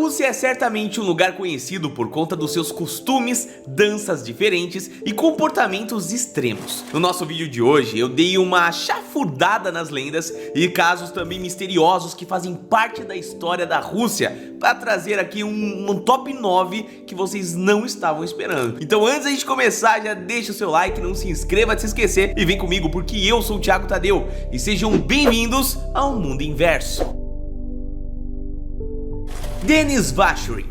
Rússia é certamente um lugar conhecido por conta dos seus costumes, danças diferentes e comportamentos extremos. No nosso vídeo de hoje eu dei uma chafurdada nas lendas e casos também misteriosos que fazem parte da história da Rússia para trazer aqui um top 9 que vocês não estavam esperando. Então antes da gente começar, já deixa o seu like, não se inscreva de se esquecer e vem comigo porque eu sou o Thiago Tadeu e sejam bem-vindos ao Mundo Inverso. Denis Vashurin.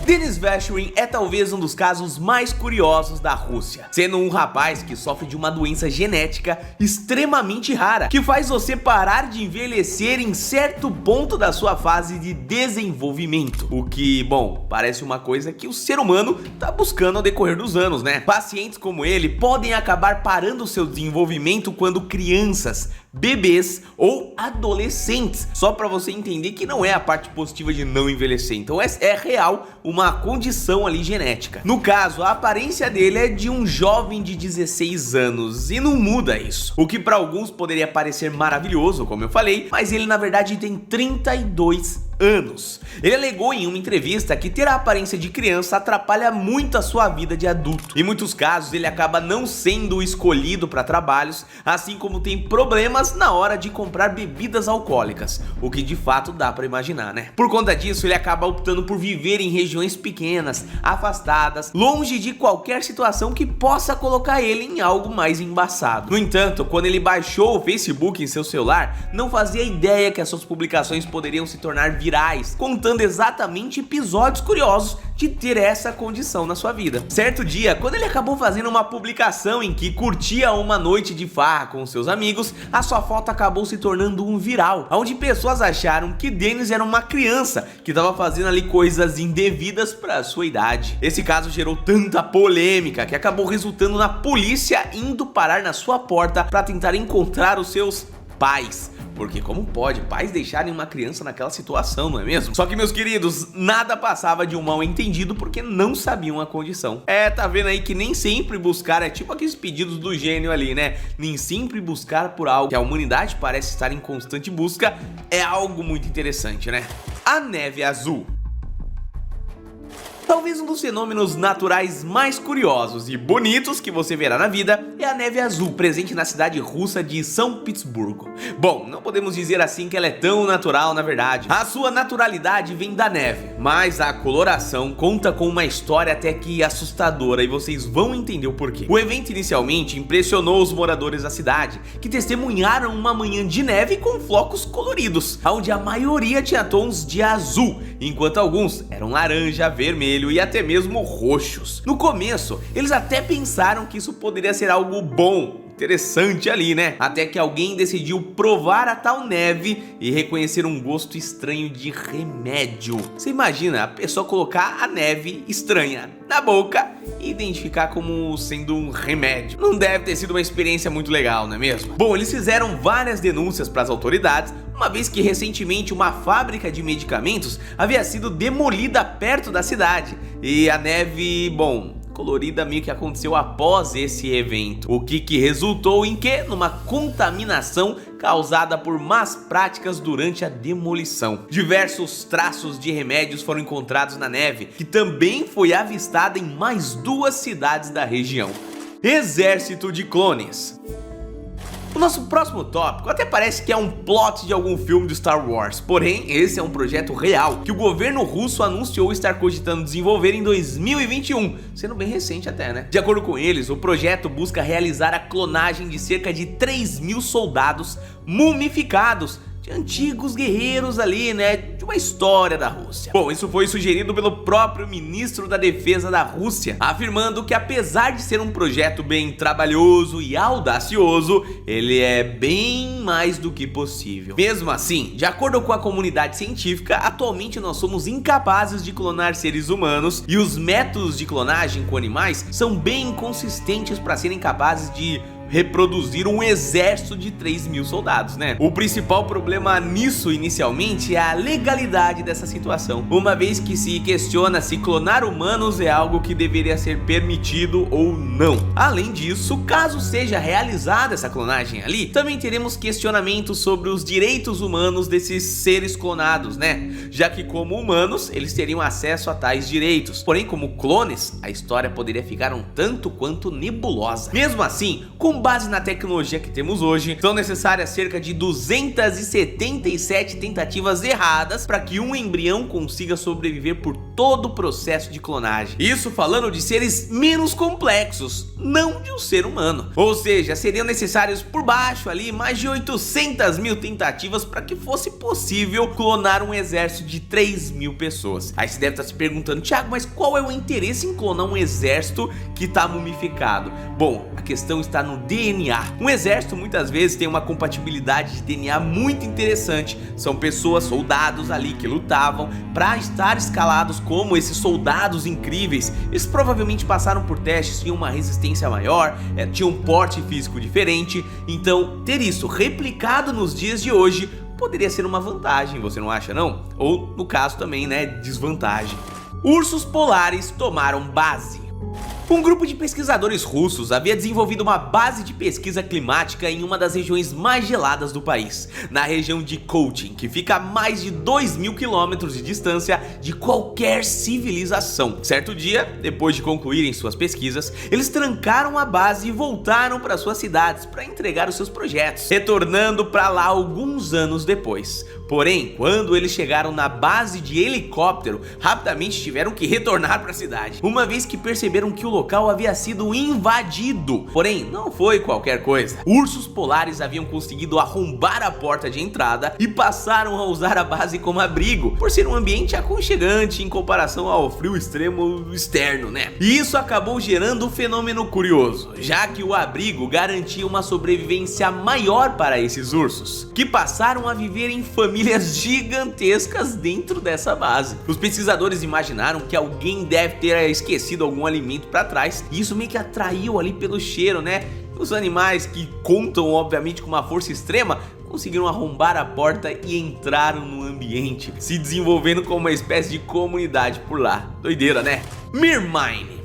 Denis Vashurin é talvez um dos casos mais curiosos da Rússia, sendo um rapaz que sofre de uma doença genética extremamente rara, que faz você parar de envelhecer em certo ponto da sua fase de desenvolvimento. O que, bom, parece uma coisa que o ser humano tá buscando ao decorrer dos anos, né? Pacientes como ele podem acabar parando seu desenvolvimento quando crianças, bebês ou adolescentes, só para você entender que não é a parte positiva de não envelhecer. Então é real uma condição ali genética. No caso, a aparência dele é de um jovem de 16 anos e não muda isso, o que para alguns poderia parecer maravilhoso, como eu falei, mas ele na verdade tem 32 anos. Ele alegou em uma entrevista que ter a aparência de criança atrapalha muito a sua vida de adulto. Em muitos casos ele acaba não sendo escolhido para trabalhos, assim como tem problemas na hora de comprar bebidas alcoólicas, o que de fato dá para imaginar, né? Por conta disso ele acaba optando por viver em regiões pequenas, afastadas, longe de qualquer situação que possa colocar ele em algo mais embaçado. No entanto, quando ele baixou o Facebook em seu celular, não fazia ideia que as suas publicações poderiam se tornar virais, contando exatamente episódios curiosos de ter essa condição na sua vida. Certo dia, quando ele acabou fazendo uma publicação em que curtia uma noite de farra com seus amigos, a sua foto acabou se tornando um viral, onde pessoas acharam que Denis era uma criança que estava fazendo ali coisas indevidas para sua idade. Esse caso gerou tanta polêmica que acabou resultando na polícia indo parar na sua porta para tentar encontrar os seus pais. Porque como pode pais deixarem uma criança naquela situação, não é mesmo? Só que, meus queridos, nada passava de um mal entendido porque não sabiam a condição. Tá vendo aí que nem sempre buscar é tipo aqueles pedidos do gênio ali, né? Nem sempre buscar por algo que a humanidade parece estar em constante busca é algo muito interessante, né? A neve azul. Talvez um dos fenômenos naturais mais curiosos e bonitos que você verá na vida é a neve azul, presente na cidade russa de São Petersburgo. Bom, não podemos dizer assim que ela é tão natural na verdade. A sua naturalidade vem da neve, mas a coloração conta com uma história até que assustadora e vocês vão entender o porquê. O evento inicialmente impressionou os moradores da cidade, que testemunharam uma manhã de neve com flocos coloridos, onde a maioria tinha tons de azul, enquanto alguns eram laranja, vermelho e até mesmo roxos. No começo, eles até pensaram que isso poderia ser algo bom, interessante ali, né? Até que alguém decidiu provar a tal neve e reconhecer um gosto estranho de remédio. Você imagina a pessoa colocar a neve estranha na boca e identificar como sendo um remédio? Não deve ter sido uma experiência muito legal, não é mesmo? Bom, eles fizeram várias denúncias para as autoridades, uma vez que recentemente uma fábrica de medicamentos havia sido demolida perto da cidade e a neve, bom, colorida meio que aconteceu após esse evento, o que resultou em quê? Numa contaminação causada por más práticas durante a demolição. Diversos traços de remédios foram encontrados na neve, que também foi avistada em mais 2 cidades da região. Exército de clones. O nosso próximo tópico até parece que é um plot de algum filme do Star Wars, porém esse é um projeto real que o governo russo anunciou estar cogitando desenvolver em 2021, sendo bem recente até, né? De acordo com eles, o projeto busca realizar a clonagem de cerca de 3.000 soldados mumificados de antigos guerreiros ali, né, de uma história da Rússia. Bom, isso foi sugerido pelo próprio ministro da Defesa da Rússia, afirmando que apesar de ser um projeto bem trabalhoso e audacioso, ele é bem mais do que possível. Mesmo assim, de acordo com a comunidade científica, atualmente nós somos incapazes de clonar seres humanos e os métodos de clonagem com animais são bem inconsistentes para serem capazes de reproduzir um exército de 3.000 soldados, né? O principal problema nisso inicialmente é a legalidade dessa situação, uma vez que se questiona se clonar humanos é algo que deveria ser permitido ou não. Além disso, caso seja realizada essa clonagem ali, também teremos questionamentos sobre os direitos humanos desses seres clonados, né? Já que como humanos, eles teriam acesso a tais direitos. Porém, como clones, a história poderia ficar um tanto quanto nebulosa. Mesmo assim, com base na tecnologia que temos hoje, são necessárias cerca de 277 tentativas erradas para que um embrião consiga sobreviver por todo o processo de clonagem. Isso falando de seres menos complexos, não de um ser humano. Ou seja, seriam necessários por baixo ali mais de 800.000 tentativas para que fosse possível clonar um exército de 3.000 pessoas. Aí você deve estar se perguntando: Thiago, mas qual é o interesse em clonar um exército que está mumificado? Bom, a questão está no DNA. Um exército muitas vezes tem uma compatibilidade de DNA muito interessante. São pessoas, soldados ali que lutavam para estar escalados como esses soldados incríveis. Eles provavelmente passaram por testes, tinham uma resistência maior, tinham um porte físico diferente. Então ter isso replicado nos dias de hoje poderia ser uma vantagem, você não acha não? Ou no caso também, né, desvantagem. Ursos polares tomaram base. Um grupo de pesquisadores russos havia desenvolvido uma base de pesquisa climática em uma das regiões mais geladas do país, na região de Cochin, que fica a mais de 2.000 quilômetros de distância de qualquer civilização. Certo dia, depois de concluírem suas pesquisas, eles trancaram a base e voltaram para suas cidades para entregar os seus projetos, retornando para lá alguns anos depois. Porém, quando eles chegaram na base de helicóptero, rapidamente tiveram que retornar para a cidade, uma vez que perceberam que o local havia sido invadido. Porém, não foi qualquer coisa. Ursos polares haviam conseguido arrombar a porta de entrada e passaram a usar a base como abrigo, por ser um ambiente aconchegante em comparação ao frio extremo externo, né? E isso acabou gerando um fenômeno curioso, já que o abrigo garantia uma sobrevivência maior para esses ursos, que passaram a viver em famílias gigantescas dentro dessa base. Os pesquisadores imaginaram que alguém deve ter esquecido algum alimento para trás, e isso meio que atraiu ali pelo cheiro, né? Os animais, que contam obviamente com uma força extrema, conseguiram arrombar a porta e entraram no ambiente, se desenvolvendo como uma espécie de comunidade por lá. Doideira, né? Myrmine.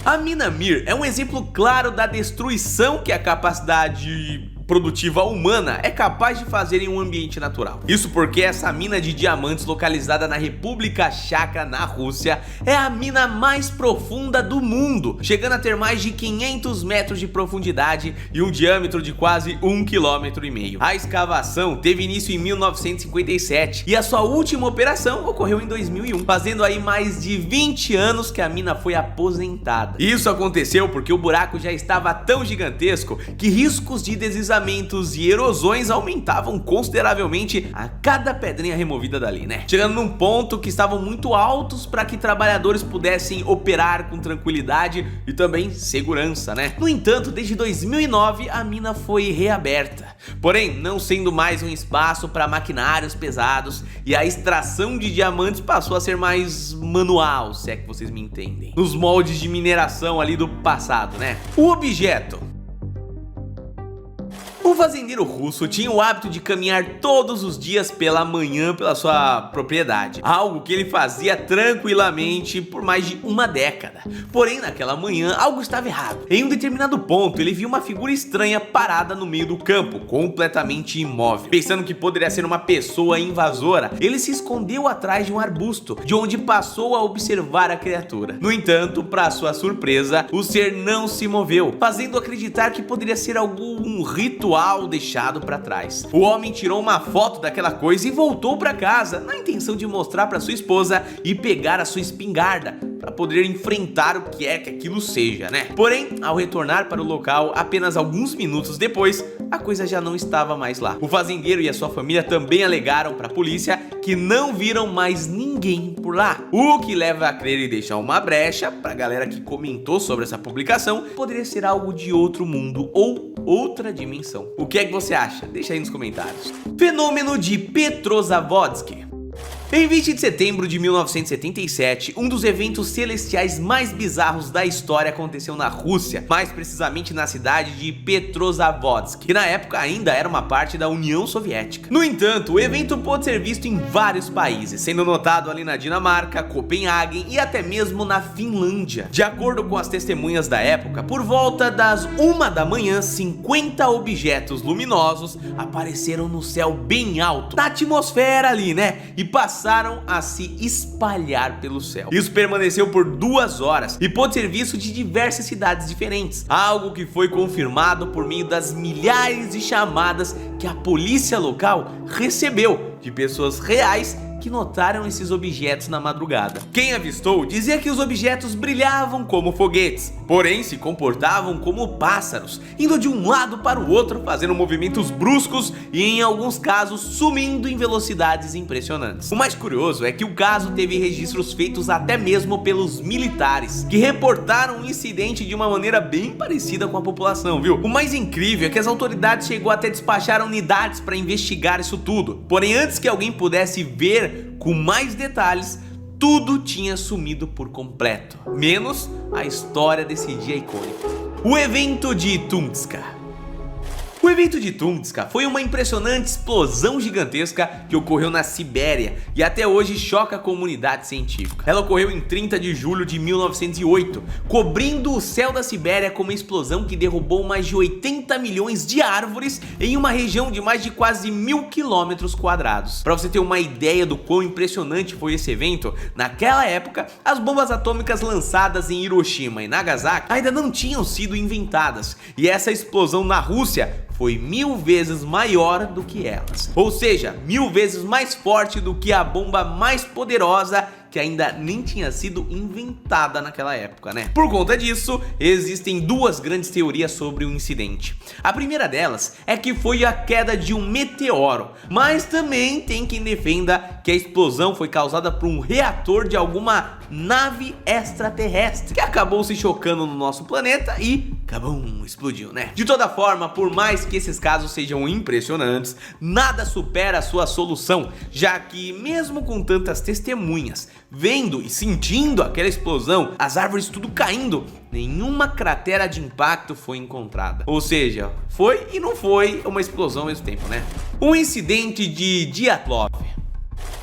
A mina Mir é um exemplo claro da destruição que a capacidade produtiva humana é capaz de fazer em um ambiente natural. Isso porque essa mina de diamantes localizada na República Tcheca, na Rússia, é a mina mais profunda do mundo, chegando a ter mais de 500 metros de profundidade e um diâmetro de quase 1,5 km. A escavação teve início em 1957 e a sua última operação ocorreu em 2001, fazendo aí mais de 20 anos que a mina foi aposentada. Isso aconteceu porque o buraco já estava tão gigantesco que riscos de deslizamento e erosões aumentavam consideravelmente a cada pedrinha removida dali, né? Chegando num ponto que estavam muito altos para que trabalhadores pudessem operar com tranquilidade e também segurança, né? No entanto, desde 2009 a mina foi reaberta, porém não sendo mais um espaço para maquinários pesados, e a extração de diamantes passou a ser mais manual, se é que vocês me entendem, nos moldes de mineração ali do passado, né? O objeto. O fazendeiro russo tinha o hábito de caminhar todos os dias pela manhã pela sua propriedade, algo que ele fazia tranquilamente por mais de uma década. Porém, naquela manhã, algo estava errado. Em um determinado ponto, ele viu uma figura estranha parada no meio do campo, completamente imóvel. Pensando que poderia ser uma pessoa invasora, ele se escondeu atrás de um arbusto, de onde passou a observar a criatura. No entanto, para sua surpresa, o ser não se moveu, fazendo acreditar que poderia ser algum ritual deixado para trás. O homem tirou uma foto daquela coisa e voltou para casa, na intenção de mostrar para sua esposa e pegar a sua espingarda para poder enfrentar o que é que aquilo seja, né? Porém, ao retornar para o local apenas alguns minutos depois, a coisa já não estava mais lá. O fazendeiro e a sua família também alegaram para a polícia que não viram mais ninguém por lá, o que leva a crer e deixar uma brecha para a galera que comentou sobre essa publicação, poderia ser algo de outro mundo ou outra dimensão. O que é que você acha? Deixa aí nos comentários. Fenômeno de Petrozavodsk. Em 20 de setembro de 1977, um dos eventos celestiais mais bizarros da história aconteceu na Rússia, mais precisamente na cidade de Petrozavodsk, que na época ainda era uma parte da União Soviética. No entanto, o evento pôde ser visto em vários países, sendo notado ali na Dinamarca, Copenhague e até mesmo na Finlândia. De acordo com as testemunhas da época, por volta das 1 da manhã, 50 objetos luminosos apareceram no céu bem alto, na atmosfera ali, né? E passaram a se espalhar pelo céu. Isso permaneceu por 2 horas e pôde ser visto de diversas cidades diferentes, algo que foi confirmado por meio das milhares de chamadas que a polícia local recebeu de pessoas reais que notaram esses objetos na madrugada. Quem avistou dizia que os objetos brilhavam como foguetes, porém se comportavam como pássaros, indo de um lado para o outro, fazendo movimentos bruscos e em alguns casos sumindo em velocidades impressionantes. O mais curioso é que o caso teve registros feitos até mesmo pelos militares, que reportaram o incidente de uma maneira bem parecida com a população, viu? O mais incrível é que as autoridades chegou até despachar unidades para investigar isso tudo, porém antes que alguém pudesse ver com mais detalhes, tudo tinha sumido por completo, menos a história desse dia icônico. O evento de Tunguska. O evento de Tunguska foi uma impressionante explosão gigantesca que ocorreu na Sibéria e até hoje choca a comunidade científica. Ela ocorreu em 30 de julho de 1908, cobrindo o céu da Sibéria com uma explosão que derrubou mais de 80 milhões de árvores em uma região de mais de quase 1000 quilômetros quadrados. Para você ter uma ideia do quão impressionante foi esse evento, naquela época as bombas atômicas lançadas em Hiroshima e Nagasaki ainda não tinham sido inventadas e essa explosão na Rússia foi 1000 vezes maior do que elas, ou seja, 1000 vezes mais forte do que a bomba mais poderosa que ainda nem tinha sido inventada naquela época, né? Por conta disso, existem 2 grandes teorias sobre o incidente. A primeira delas é que foi a queda de um meteoro, mas também tem quem defenda que a explosão foi causada por um reator de alguma nave extraterrestre que acabou se chocando no nosso planeta e cabum, explodiu, né? De toda forma, por mais que esses casos sejam impressionantes, nada supera a sua solução, já que mesmo com tantas testemunhas vendo e sentindo aquela explosão, as árvores tudo caindo, nenhuma cratera de impacto foi encontrada. Ou seja, foi e não foi uma explosão ao mesmo tempo, né? Um incidente de Dyatlov.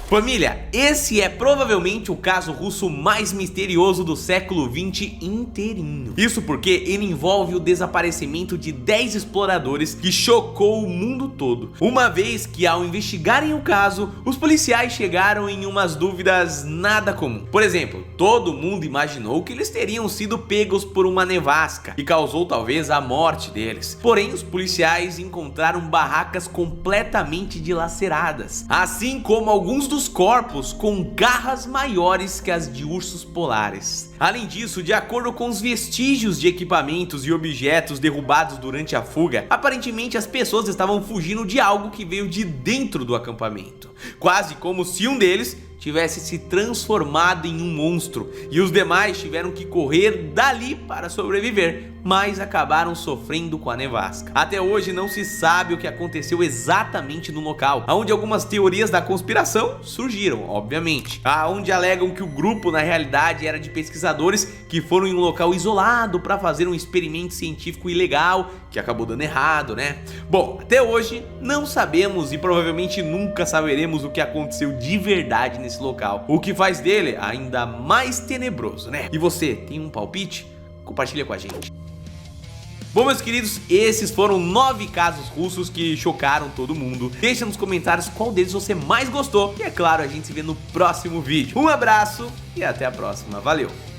Família, esse é provavelmente o caso russo mais misterioso do século XX inteirinho. Isso porque ele envolve o desaparecimento de 10 exploradores que chocou o mundo todo. Uma vez que ao investigarem o caso, os policiais chegaram em umas dúvidas nada comum. Por exemplo, todo mundo imaginou que eles teriam sido pegos por uma nevasca e causou talvez a morte deles. Porém, os policiais encontraram barracas completamente dilaceradas, assim como alguns dos corpos com garras maiores que as de ursos polares. Além disso, de acordo com os vestígios de equipamentos e objetos derrubados durante a fuga, aparentemente as pessoas estavam fugindo de algo que veio de dentro do acampamento, quase como se um deles tivesse se transformado em um monstro e os demais tiveram que correr dali para sobreviver, mas acabaram sofrendo com a nevasca. Até hoje não se sabe o que aconteceu exatamente no local, onde algumas teorias da conspiração surgiram, obviamente, onde alegam que o grupo na realidade era de pesquisadores que foram em um local isolado para fazer um experimento científico ilegal que acabou dando errado, né? Bom, até hoje não sabemos e provavelmente nunca saberemos o que aconteceu de verdade nesse local, o que faz dele ainda mais tenebroso, né? E você, tem um palpite? Compartilha com a gente. Bom, meus queridos, esses foram 9 casos russos que chocaram todo mundo. Deixa nos comentários qual deles você mais gostou. E é claro, a gente se vê no próximo vídeo. Um abraço e até a próxima. Valeu!